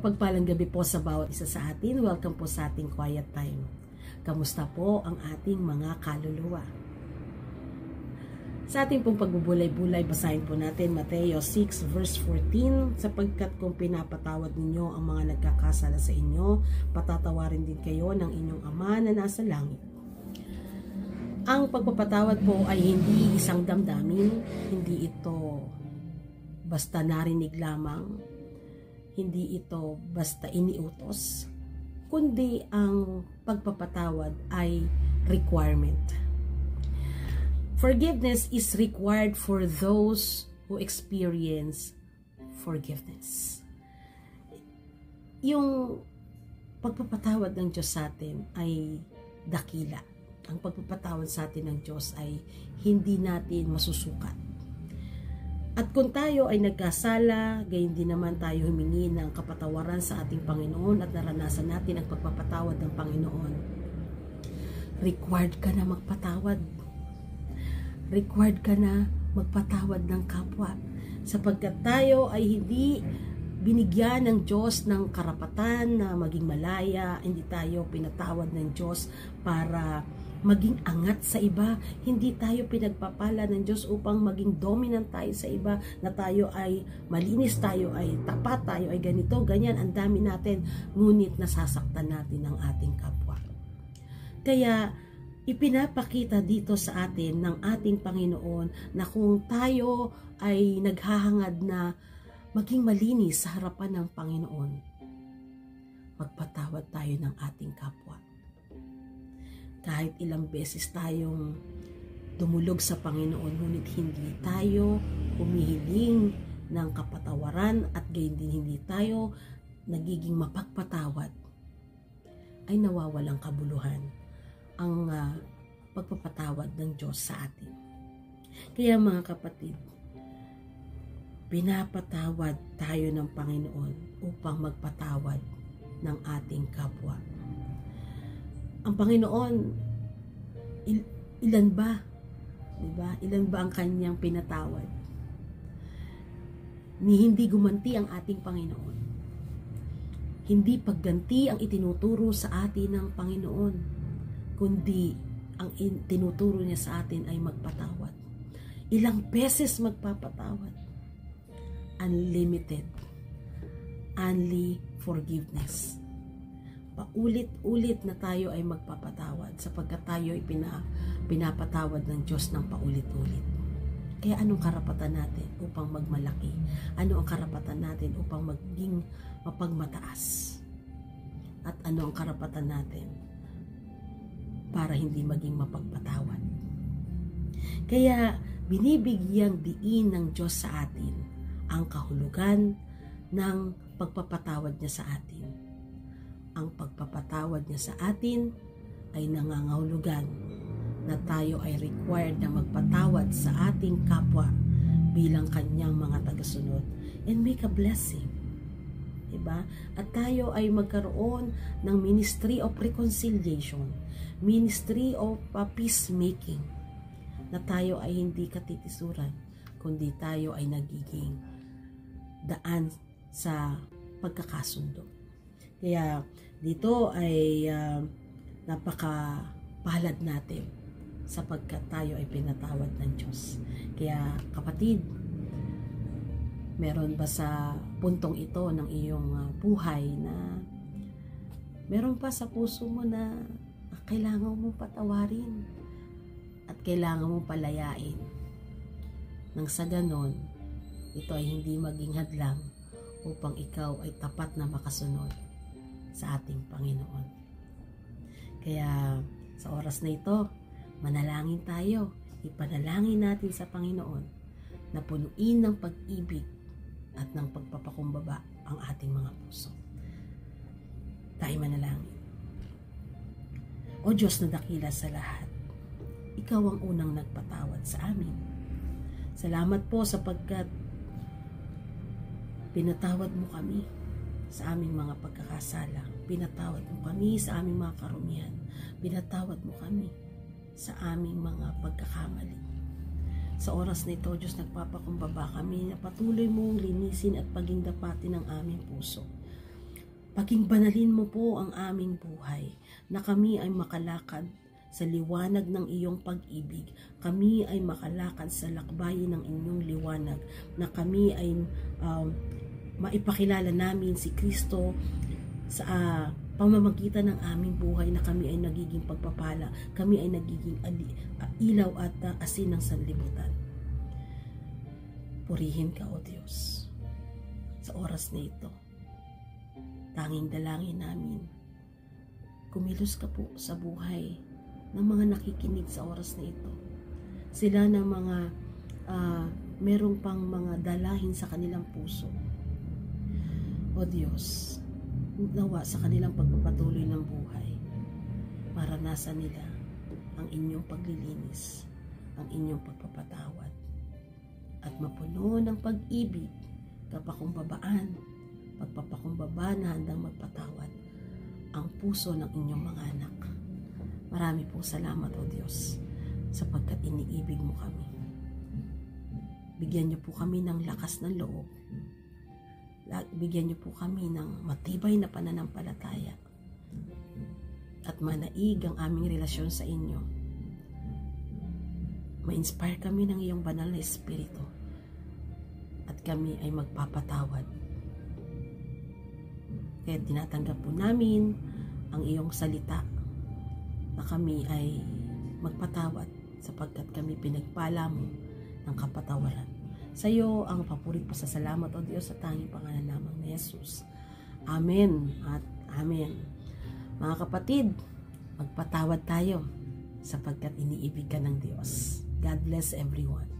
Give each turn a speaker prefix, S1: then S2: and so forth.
S1: Mapagpalang gabi po sa bawat isa sa atin. Welcome po sa ating quiet time. Kamusta po ang ating mga kaluluwa? Sa ating pong pagbubulay-bulay, basahin po natin Mateo 6 verse 14, sapagkat kung pinapatawad ninyo ang mga nagkakasala sa inyo, patatawarin din kayo ng inyong Ama na nasa langit. Ang pagpapatawad po ay hindi isang damdamin, hindi ito basta narinig lamang, hindi ito basta iniutos, kundi ang pagpapatawad ay requirement. Forgiveness is required for those who experience forgiveness. Yung pagpapatawad ng Diyos sa atin ay dakila. Ang pagpapatawad sa atin ng Diyos ay hindi natin masusukat. At kung tayo ay nagkasala, gayon din naman tayo humingi ng kapatawaran sa ating Panginoon at naranasan natin ang pagpapatawad ng Panginoon. Required ka na magpatawad. Required ka na magpatawad ng kapwa. Sapagkat tayo ay hindi binigyan ng Diyos ng karapatan na maging malaya, hindi tayo pinatawad ng Diyos para maging angat sa iba, hindi tayo pinagpapala ng Diyos upang maging dominant tayo sa iba, na tayo ay malinis, tayo ay tapat, tayo ay ganito, ganyan, ang dami natin, ngunit nasasaktan natin ang ating kapwa. Kaya ipinapakita dito sa atin ng ating Panginoon na kung tayo ay naghahangad na maging malinis sa harapan ng Panginoon, magpatawad tayo ng ating kapwa. Kahit ilang beses tayong dumulog sa Panginoon, ngunit hindi tayo humihiling ng kapatawaran at gayon din hindi tayo nagiging mapagpatawad, ay nawawalang kabuluhan ang pagpapatawad ng Diyos sa atin. Kaya mga kapatid, pinapatawad tayo ng Panginoon upang magpatawad ng ating kapwa. Ang Panginoon, ilan ba? Diba? Ilan ba ang kanyang pinatawad? Ni hindi gumanti ang ating Panginoon. Hindi pagganti ang itinuturo sa atin ng Panginoon, kundi ang tinuturo niya sa atin ay magpatawad. Ilang beses magpapatawad? Unlimited. Only forgiveness. Paulit-ulit na tayo ay magpapatawad sapagkat tayo ay pinapatawad ng Diyos ng paulit-ulit. Kaya anong karapatan natin upang magmalaki? Ano ang karapatan natin upang maging mapagmataas? At ano ang karapatan natin para hindi maging mapagpatawad? Kaya binibigyang diin ng Diyos sa atin ang kahulugan ng pagpapatawad niya sa atin. Ang pagpapatawad niya sa atin ay nangangahulugan na tayo ay required na magpatawad sa ating kapwa bilang kanyang mga tagasunod and make a blessing. Diba? At tayo ay magkaroon ng ministry of reconciliation, ministry of peacemaking, na tayo ay hindi katitisuran, kundi tayo ay nagiging daan sa pagkakasundo. Kaya dito ay napakapalad natin sapagkat tayo ay pinatawad ng Diyos. Kaya kapatid, meron ba sa puntong ito ng iyong buhay na meron pa sa puso mo na kailangan mong patawarin at kailangan mong palayain? Nang sa ganon, ito ay hindi maging hadlang upang ikaw ay tapat na makasunod sa ating Panginoon. Kaya sa oras na ito, manalangin tayo. Ipanalangin natin sa Panginoon na punuin ng pag-ibig at ng pagpapakumbaba ang ating mga puso. Tayo manalangin. O Diyos na dakila sa lahat, Ikaw ang unang nagpatawad sa amin. Salamat po sapagkat pinatawad mo kami sa aming mga pagkakasala. Pinatawad mo kami sa aming mga karumihan. Pinatawad mo kami sa aming mga pagkakamali. Sa oras na ito, Diyos, nagpapakumbaba kami na patuloy mong linisin at paging dapatin ang aming puso. Paging banalin mo po ang aming buhay, na kami ay makalakad sa liwanag ng iyong pag-ibig. Kami ay makalakad sa lakbayin ng inyong liwanag, na kami ay maipakilala namin si Kristo sa pamamagitan ng aming buhay, na kami ay nagiging pagpapala, kami ay nagiging ilaw at asin ng sanlibutan. Purihin ka, O Diyos, sa oras na ito. Tanging dalangin namin, kumilos ka po sa buhay ng mga nakikinig sa oras na ito. Sila na mga merong pang mga dalahin sa kanilang puso. O Diyos, nawa sa kanilang pagpapatuloy ng buhay, maranasan nila ang inyong paglilinis, ang inyong pagpapatawad, at mapuno ng pag-ibig, kapakumbabaan, pagpapakumbaba na handang magpatawad ang puso ng inyong mga anak. Marami pong salamat, O Diyos, sapagkat iniibig mo kami. Bigyan niyo po kami ng lakas ng loob. Bigyan niyo po kami ng matibay na pananampalataya at manaig ang aming relasyon sa inyo. Ma-inspire kami ng iyong banal na espiritu at kami ay magpapatawad. Kaya tinatanggap po namin ang iyong salita na kami ay magpatawad sapagkat kami pinagpala mo ng kapatawaran. Sa iyo ang papurit pasasalamat, O Diyos, sa tanging pangalan lamang ni Jesus. Amen at amen. Mga kapatid, magpatawad tayo sapagkat iniibig ka ng Diyos. God bless everyone.